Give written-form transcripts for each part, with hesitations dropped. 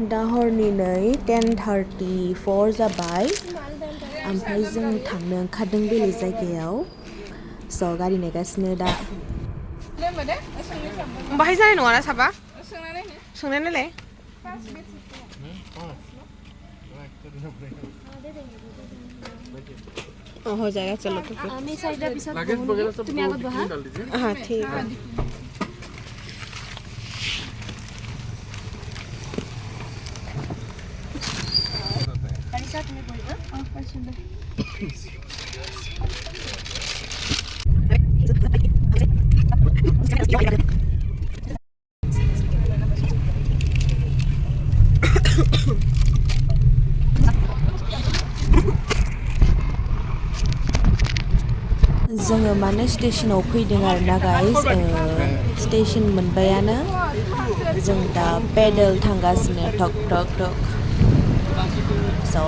दा हरनि 10:34 जाबाय ओमफ्राय जों थांनो ओंखारदों बेलेग जायगायाव स' गारि नेगासिनो दा बाहाय जानाय नङाना साबा सोंनाय नायलाय हो जाएगा चलो तो फिर हाँ ठीक है जोङो माने स्टेशनाव फैदों आरोना गाइस स्टेशन मोनबायानो जों दा पेडेल थांगासिनो टक टक टक स'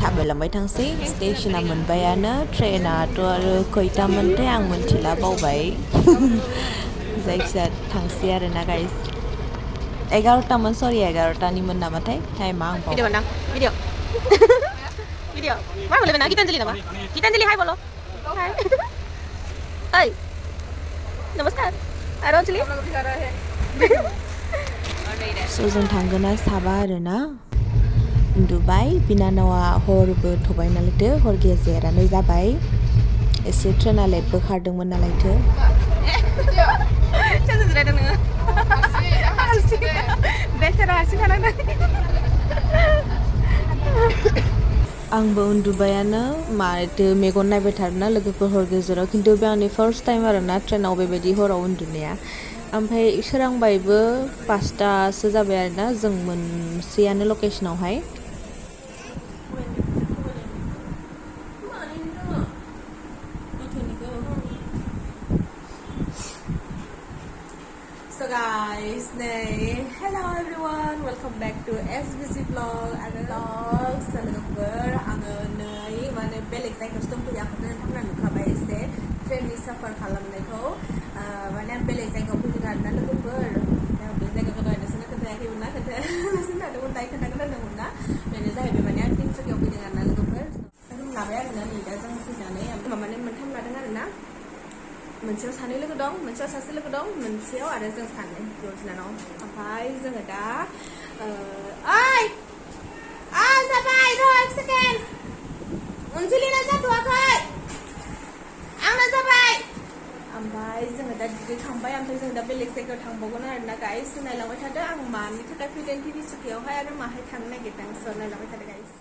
थाबायलांबाय थांसै स्टेशना मोनबायानो ट्रेनाथ' आरो खयथामोनथाय आं मिन्थिला बावबाय जायखिजाया थांसै आरोना गाइस 11टामोन सरि 11टानिमोन नामाथाय टाइमा आं बावबाय भिडिअ भिडिअ मा बोले ना गीतांजलि नामा गीतांजलि हाय बोलो हाय हाय नमस्कार आरो अंजलि स' जों थांगोना साबा आरोना उन्दुबाय बिनानावा हरबो थबाय नालायथो हर गेजेरानो जाबाय एसे ट्रेना लेटबो खारदोंमोन नालायथो आंबो उन्दुबायानो माथो मेगन नायबाय थारोना लोगोफोर हर गेजेराव खिन्थु बे आंनि फार्स्ट टाइम आरोना ट्रेनाव बेबायदि हराव उन्दुनाया ओमफ्राय सोरांबायबो 5टासो जाबाय आरोना जों मोनसेयानो लकेसनावहाय So guys, hello everyone, welcome back to SBC vlog and vlogs. लोगोफोर आङो माने बेलेग जायगायावसो दंफैयो आंखौ नोंथांमोना नुखाबाय एसे ट्रेननि साफार खालामनायखौ माने आं बेलेग जायगायाव फैदों आरोना लोगोफोर बे जायगाखौ दहायनोसोनो खोन्थायाखैमोन ना खोन्थादोंमोन दायो खोन्थागोन होनदोंमोन ना बेनो जाहैबाय माने आं तिनसुकियाव फैदों आरोना लोगोफोर रुम लाबाय आरोना नै दा जों फैनानै माने मोनथाम लादों आरोना मोनसेयाव सानै लोगो दं मोनसेयाव सासे लोगो दं मोनसेयाव आरो जों सानै बिनानाव ओमफ्राय जोङो दा जाबाय र' 1 सेकेन्ड अनजिलिना जाथ'वाखै आंना जाबाय ओमफ्राय जोङो दा दुगैखांबाय ओमफ्राय जों दा बेलेग जायगायाव थांबावगोन आरोना गाइस नायलांबाय थादो आं मानि थाखाय फैदों तिनसुकियावहाय आरो माहाय थांनो नागिरदों स' नायलांबाय थादो गाइस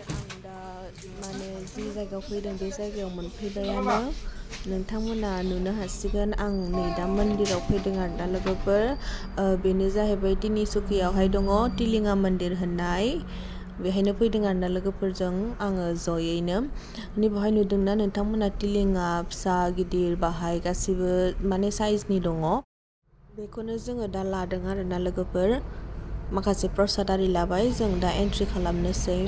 आं दा माने जि जायगायाव फैदों बे जायगायाव मोनफैबायानो नोंथांमोना नुनो हासिगोन आं नै दा मन्दिराव फैदों आरोना लोगोफोर बेनो जाहैबाय तिनसुकियावहाय दङ तिलिंगा मन्दिर होननाय बेहायनो फैदों आरोना लोगोफोरजों आङो जयैनो बेवहाय नुदोंना नोंथांमोना तिलिंगा फिसा गिदिर बाहाय गासिबो माने साइजनि दङ बेखौनो जोङो दा लादों आरोना लोगोफोर माखासे प्रसाद आरि लाबाय जों दा एन्ट्रि खालामनोसै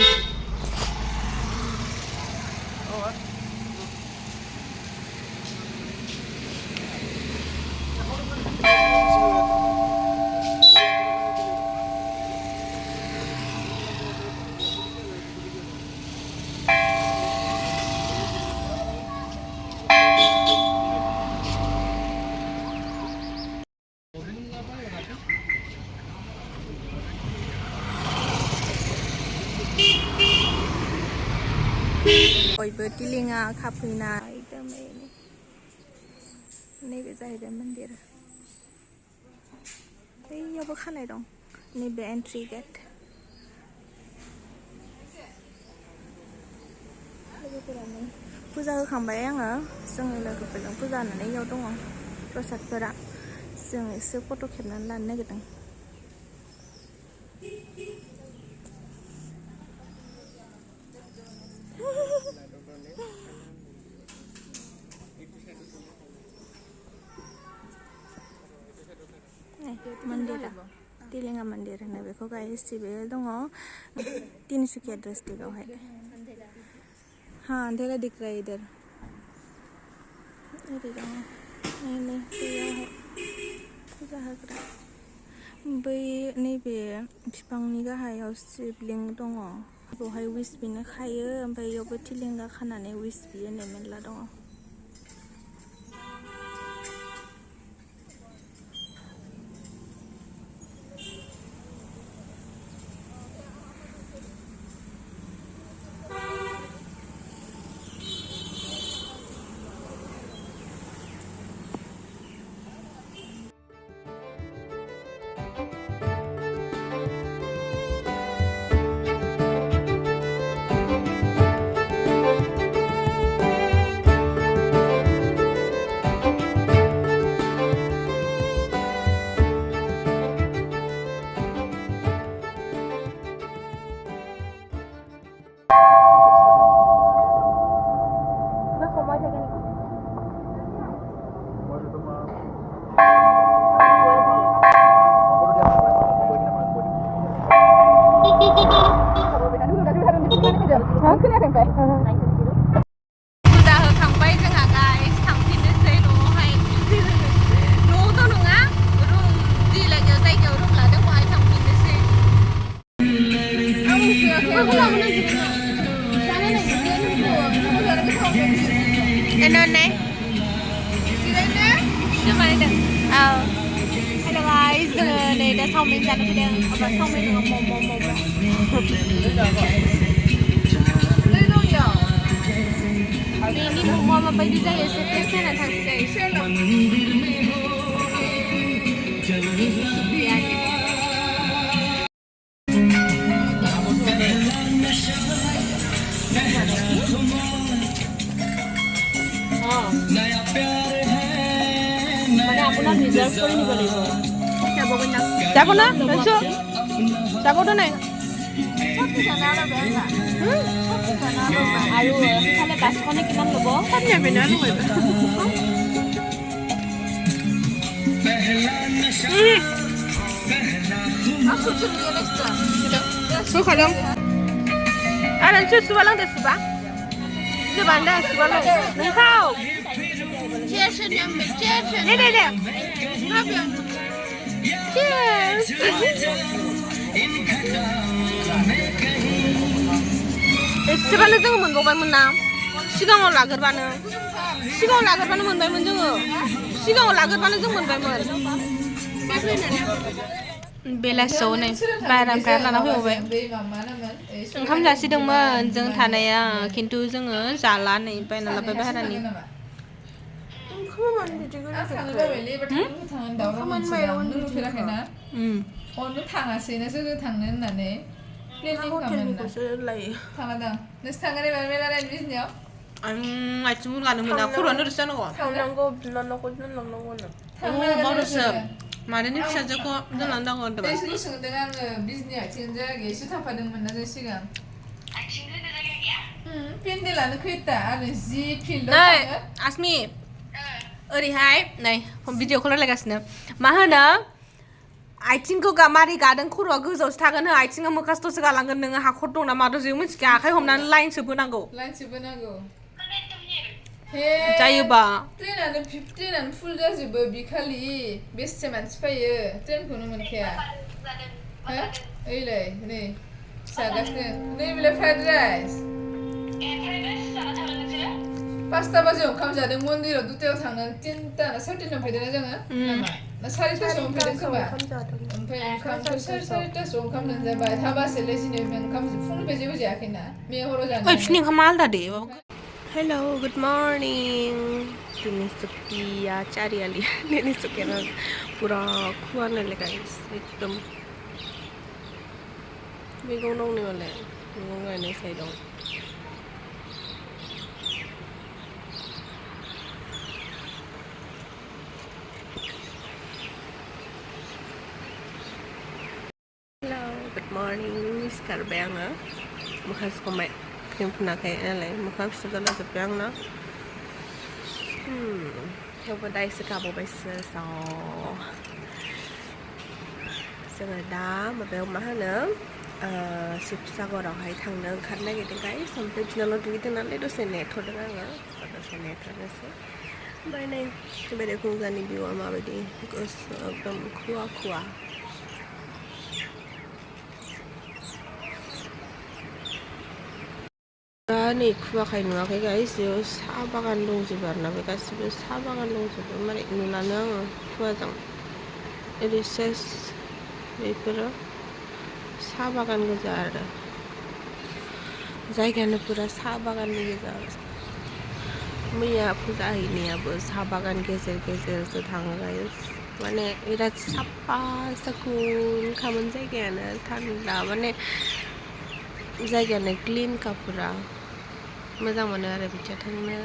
बयबो गासिबो तिलिङा खाफैनाय नैबे जाहैबाय मन्दिर बैयावबो खानाय दं नैबे एन्ट्रि गेट लोगोफोरानो फुजा होखांबाय आङो जोंनि लोगोफोरजों फुजा होनानै इयाव दङ प्रसादफोरा जों एसे फट' खेबनानै लानो नागिरदों मन्दिरा तिलिङा मन्दिर होनो बेखौ गायसिबो दङ तिनसुकिया डिस्ट्रिक्टआवहाय हाँ अंधेरा दिख रहा है इधर नहीं बैयावहाय फुजा होग्रा बै नैबे बिफांनि गाहायाव शिबलिंग दङ बेवहाय विश बिनो खायो ओमफ्राय इयावबो तिलिंगा खानानै विश बियो होननाय मेरला दङ फुजा होखांबाय जोंहा गाइस थांफिननोसै न'आवहाय न'आवथ' नङा रुम जि जायगायाव रुम लादों बेवहाय थांफिननोसै एन'ने औ हेल' गाइस जोङो नै दा चावमिन जानो फैदों माबा चावमिन नङा बेनि मम'आ माबायदि जायो एसे टेस्ट नायनानै थांसै মানে আপোনাৰ ৰিজাৰ্ভ কৰি নিব লাগিব যাব না যাবতো নাই আৰু ইফালে বাছখনে কিমান ল'ব suba lang suba Banda suba lang nengkau cheers cheers एसेबानो जोङो मोनबावबायमोन ना सिगाङाव लाग्रोबानो मोनबायमोन जोङो सिगाङाव लाग्रोबानो जों मोनबायमोन बेलासियाव नै बायरानिफ्राय लाना फैबावबाय ओंखाम जासिदोंमोन जों थानाया खिन्थु जोङो जाला नै बायना लाबाय बाहेरानि अनो थाङासैना जोङो थांनो होननानै प्लेनिं खालामनानै थाङा दां नोंसोर थांगोन एबार मेला नायनो बिजनियाव आं आथिं गानो मोना खर'आनो ओरैसो जानांगौ थांनांगौ बिनानावखौ दोनलांनांगौ बावदोंसो मादैनि फिसाजोखौ दोनलांनांगौ होनदोंमोन बैसोखौ सोंदों आङो बिजनियाव आथिं जायगाया एसे थाफादोंमोन ना जों सिगां आथिं दोननो जायगा गैया पेन्देलानो खैथा आरो जि फिल्डआव थाङो आसमि ओरैहाय नै भिडिअखौ रायलायगासिनो मा होनो आथिंखौ मारै गादों खर'आ गोजौआवसो थागोन हो आथिङा मोखासथ'सो गालांगोन नोङो हाखर दं ना मादो जेबो मिथिखाया आखाइ हमनानै लाइन सोबोनांगौ जायोबा ट्रेनानो फुल जाजोबो बिखालि बेसे मानसि फैयो ट्रेनखौनो मोनखाया ओइलाय नै जागासिनो नैबेलाय फ्राइड राइस पास्ता बाजियाव ओंखाम जादों मन्दिराव दुतायाव थांनानै 3ता ना 3:30 फैदोंना जोङो ना 4:30 फैदों खोमा ओमफ्राय ओंखामखौ 4:30 ओंखाम मोनजाबाय हाबासो लेजिनो ओंखाम फुंनिफ्राय जेबो जायाखैना मे हराव जानो ओइ फिनि ओंखामा आलदा दे Hello, good morning. Ini sepi ya cari ali. Ini sekian pura kuan le guys. एकदम मैगं दं नो मालाय मैगं गायनाय साइडआव Hello, good morning. सिखारबाय आङो मोखां सुखांबाय क्रिम फुनाखै नालाय मोखां फिथर जालाजोब्बाय आंना थेवबो दा एसे गाबावबायसो जोङो दा माबायाव मा होनो शिबसागरावहाय थांनो ओंखारनो नागिरदों गाइस ओमफ्राय बिनानाव दुगैदों नालाय दसे नेथ'दों आङो दसे नेथ'नोसै ओमफ्राय नै बेरेफुंजानि भिउआ माबायदि गोसो एकदम खुवा खुवा दा नै खुवाखाय नुवाखै गाइस बेयाव साहा बागान दंजोबो आरोना बे गासिबो साहा बागान दंजोबो माने नुनानै आङो खुवाजों ओरै सेस बेफोरो साहा बागान गोजा आरो जायगायानो पुरा साहा बागाननि गोजा मैया फुजा हैनायाबो साहा बागान गेजेर गेजेरसो थाङो गाइस माने बिराद साफा साखोन खामोन जायगायानो थान्दा माने जायगायानो क्लिन का पुरा मोजां मोनो आरो बिथिं थांनो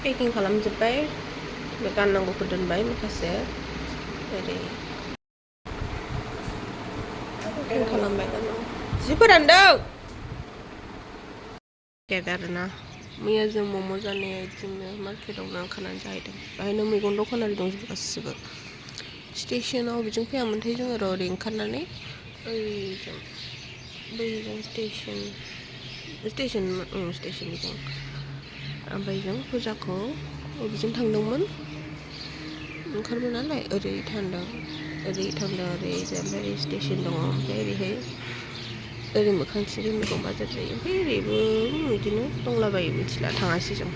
पेकिं खालामजोब्बाय बे गाननांगौखौ दोनबाय माखासे ओरै पेकिं खालामबाय गाननांगौ जि फोरानदों आरोना मैया जों मम' जानाया बिदिनो मार्केटावनो ओंखारनानै जाहैदों बेहायनो मैगं दखानारि दंजोबो गासिबो स्टेसनाव बिजों फैयामोनथाय जोङो र' ओरै ओंखारनानै बैजों स्टेसननिजों ओमफ्राय जों फुजाखौ बबेजों थांदोंमोन ओंखारबाय नालाय ओरै थांदों ओरै ओमफ्राय स्टेसन दङ ओमफ्राय ओरैहाय ओरै मोखांथिं मैगं बाजार जायो ओमफ्राय ओरैबो बिदिनो दंलाबायो मिथिला थाङासै जों